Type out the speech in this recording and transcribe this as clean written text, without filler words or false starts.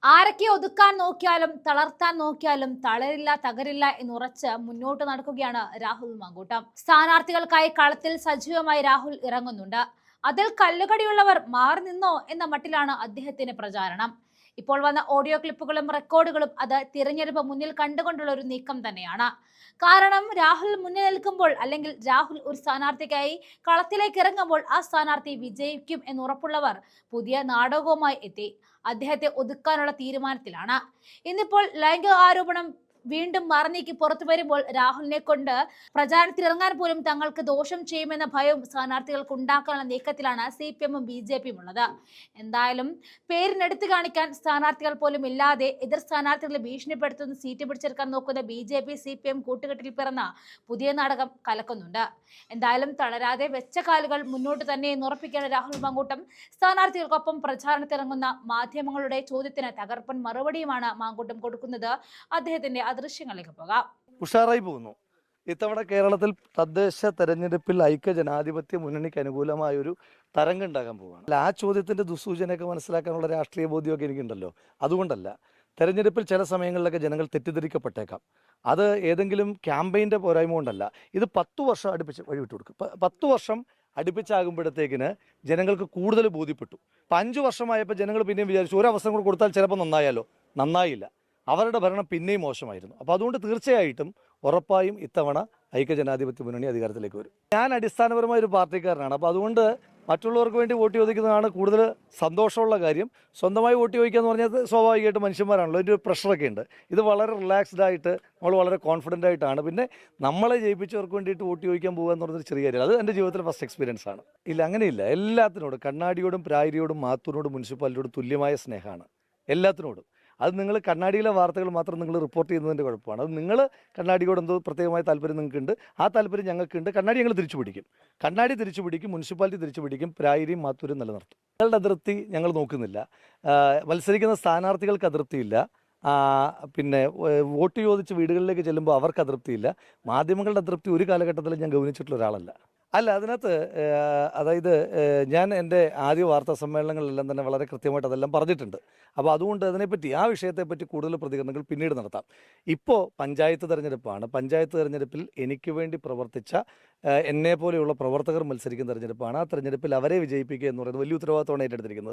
ആരൊക്കെ ഒതുക്കാൻ നോക്കിയാലും തളർത്താൻ നോക്കിയാലും തളരില്ല തകരില്ല എന്നുറച്ച് മുന്നോട്ട് നടക്കുകയാണ് രാഹുൽ മാങ്കൂട്ടം. സ്ഥാനാർത്ഥികൾക്കായി കളത്തിൽ സജീവമായി രാഹുൽ ഇറങ്ങുന്നുണ്ട്. അതിൽ കല്ലുകടിയുള്ളവർ മാറി നിന്നോ എന്ന മട്ടിലാണ് അദ്ദേഹത്തിന്റെ പ്രചാരണം. ഇപ്പോൾ വന്ന ഓഡിയോ ക്ലിപ്പുകളും റെക്കോർഡുകളും അത് തിരഞ്ഞെടുപ്പ് മുന്നിൽ കണ്ടുകൊണ്ടുള്ള ഒരു നീക്കം തന്നെയാണ്. കാരണം രാഹുൽ മുന്നിൽ നിൽക്കുമ്പോൾ അല്ലെങ്കിൽ രാഹുൽ ഒരു സ്ഥാനാർത്ഥിക്കായി കളത്തിലേക്ക് ഇറങ്ങുമ്പോൾ ആ സ്ഥാനാർത്ഥി വിജയിക്കും എന്നുറപ്പുള്ളവർ പുതിയ നാടകവുമായി എത്തി അദ്ദേഹത്തെ ഒതുക്കാനുള്ള തീരുമാനത്തിലാണ്. ഇന്നിപ്പോൾ ലൈംഗിക ആരോപണം വീണ്ടും മറനീക്കി പുറത്തു വരുമ്പോൾ രാഹുലിനെ കൊണ്ട് പ്രചാരണത്തിൽ ഇറങ്ങാൻ പോലും തങ്ങൾക്ക് ദോഷം ചെയ്യുമെന്ന ഭയവും സ്ഥാനാർത്ഥികൾക്ക് ഉണ്ടാക്കാനുള്ള നീക്കത്തിലാണ് CPM-ഉം BJP-യും ഉള്ളത്. എന്തായാലും പേരിനെടുത്തു കാണിക്കാൻ സ്ഥാനാർത്ഥികൾ പോലും ഇല്ലാതെ എതിർ സ്ഥാനാർത്ഥികളെ ഭീഷണിപ്പെടുത്തുന്ന സീറ്റ് പിടിച്ചെടുക്കാൻ നോക്കുന്ന BJP-CPM കൂട്ടുകെട്ടിൽ പിറന്ന പുതിയ നാടകം കലക്കുന്നുണ്ട്. എന്തായാലും തളരാതെ വെച്ച കാലുകൾ മുന്നോട്ട് തന്നെ ഉറപ്പിക്കേണ്ട രാഹുൽ മാങ്കൂട്ടം സ്ഥാനാർത്ഥികൾക്കൊപ്പം പ്രചാരണത്തിറങ്ങുന്ന മാധ്യമങ്ങളുടെ ചോദ്യത്തിന് തകർപ്പൻ മറുപടിയുമാണ് മാങ്കൂട്ടം കൊടുക്കുന്നത്. അദ്ദേഹത്തിന്റെ ദൃശ്യങ്ങളിലേക്ക് പോകാം. ഉഷാറായി പോകുന്നു. ഇത്തവണ കേരളത്തിൽ തദ്ദേശ തെരഞ്ഞെടുപ്പിൽ ഐക്യ ജനാധിപത്യ മുന്നണിക്ക് അനുകൂലമായ ഒരു തരംഗം ഉണ്ടാകാൻ പോവുകയാണ്. ആ ചോദ്യത്തിന്റെ ദുസൂചനയൊക്കെ മനസ്സിലാക്കാനുള്ള രാഷ്ട്രീയ ബോധ്യമൊക്കെ എനിക്കുണ്ടല്ലോ. അതുകൊണ്ടല്ല, തെരഞ്ഞെടുപ്പിൽ ചില സമയങ്ങളിലൊക്കെ ജനങ്ങൾ തെറ്റിദ്ധരിക്കപ്പെട്ടേക്കാം. അത് ഏതെങ്കിലും ക്യാമ്പയിൻ്റെ പോരായ്മ കൊണ്ടല്ല. ഇത് 10 വർഷം അടുപ്പിച്ച് വഴിവിട്ട് കൊടുക്കും. 10 വർഷം അടുപ്പിച്ചാകുമ്പോഴത്തേക്കിന് ജനങ്ങൾക്ക് കൂടുതൽ ബോധ്യപ്പെട്ടു. 5 വർഷമായപ്പോൾ ജനങ്ങൾ പിന്നെയും വിചാരിച്ചു ഒരു അവസരം കൂടെ കൊടുത്താൽ ചിലപ്പോൾ നന്നായാലോ. നന്നായില്ല. അവരുടെ ഭരണം പിന്നെയും മോശമായിരുന്നു. അപ്പോൾ അതുകൊണ്ട് തീർച്ചയായിട്ടും ഉറപ്പായും ഇത്തവണ ഐക്യജനാധിപത്യ മുന്നണി അധികാരത്തിലേക്ക് വരും. ഞാൻ അടിസ്ഥാനപരമായ ഒരു പാർട്ടിക്കാരനാണ്. അപ്പോൾ അതുകൊണ്ട് മറ്റുള്ളവർക്ക് വേണ്ടി വോട്ട് ചോദിക്കുന്നതാണ് കൂടുതൽ സന്തോഷമുള്ള കാര്യം. സ്വന്തമായി വോട്ട് ചോദിക്കുക എന്ന് പറഞ്ഞാൽ സ്വാഭാവികമായിട്ട് മനുഷ്യന്മാരാണല്ലോ, അതിൻ്റെ ഒരു പ്രഷറൊക്കെ ഉണ്ട്. ഇത് വളരെ റിലാക്സ്ഡ് ആയിട്ട് നമ്മൾ വളരെ കോൺഫിഡൻ്റ് ആയിട്ടാണ്. പിന്നെ നമ്മളെ ജയിപ്പിച്ചവർക്ക് വേണ്ടിയിട്ട് വോട്ട് ചോദിക്കാൻ പോകുക എന്ന് പറഞ്ഞൊരു ചെറിയ കാര്യം. അത് എൻ്റെ ജീവിതത്തിലെ ഫസ്റ്റ് എക്സ്പീരിയൻസ് ആണ്. ഇല്ല, അങ്ങനെയില്ല. എല്ലാത്തിനോടും, കണ്ണാടിയോടും പ്രായരിയോടും മാത്തൂരിനോടും മുനിസിപ്പാലിറ്റിയോടും തുല്യമായ സ്നേഹമാണ് എല്ലാത്തിനോടും. അത് നിങ്ങൾ കണ്ണാടിയിലെ വാർത്തകൾ മാത്രം നിങ്ങൾ റിപ്പോർട്ട് ചെയ്യുന്നതിൻ്റെ കുഴപ്പമാണ്. അത് നിങ്ങൾ കണ്ണാടിയോട് എന്തോ പ്രത്യേകമായ താല്പര്യം നിങ്ങൾക്കുണ്ട്, ആ താല്പര്യം ഞങ്ങൾക്കുണ്ട്. കണ്ണാടി ഞങ്ങൾ തിരിച്ചു പിടിക്കും, കണ്ണാടി തിരിച്ചു പിടിക്കും, മുനിസിപ്പാലിറ്റി തിരിച്ചു പിടിക്കും, പ്രായരിയും മാത്തൂരും നിലനിർത്തും. ഞങ്ങളുടെ അതിർത്തി ഞങ്ങൾ നോക്കുന്നില്ല. മത്സരിക്കുന്ന സ്ഥാനാർത്ഥികൾക്ക് അതിർത്തിയില്ല. പിന്നെ വോട്ട് ചോദിച്ച് വീടുകളിലേക്ക് ചെല്ലുമ്പോൾ അവർക്ക് അതൃപ്തിയില്ല. മാധ്യമങ്ങളുടെ അതൃപ്തി ഒരു കാലഘട്ടത്തിലും ഞാൻ ഗൗനിച്ചിട്ടുള്ള ഒരാളല്ല. അല്ല, അതിനകത്ത് അതായത് ഞാൻ എൻ്റെ ആദ്യ വാർത്താ സമ്മേളനങ്ങളിലെല്ലാം തന്നെ വളരെ കൃത്യമായിട്ട് അതെല്ലാം പറഞ്ഞിട്ടുണ്ട്. അപ്പോൾ അതുകൊണ്ട് അതിനെപ്പറ്റി, ആ വിഷയത്തെപ്പറ്റി കൂടുതൽ പ്രതികരണങ്ങൾ പിന്നീട് നടത്താം. ഇപ്പോൾ പഞ്ചായത്ത് തെരഞ്ഞെടുപ്പാണ്. പഞ്ചായത്ത് തെരഞ്ഞെടുപ്പിൽ എനിക്ക് വേണ്ടി പ്രവർത്തിച്ച എന്നെ പോലെയുള്ള പ്രവർത്തകർ മത്സരിക്കുന്ന തെരഞ്ഞെടുപ്പാണ്. ആ തെരഞ്ഞെടുപ്പിൽ അവരെ വിജയിപ്പിക്കുക എന്ന് പറയുന്നത് വലിയ ഉത്തരവാദിത്തമാണ് ഏറ്റെടുത്തിരിക്കുന്നത്.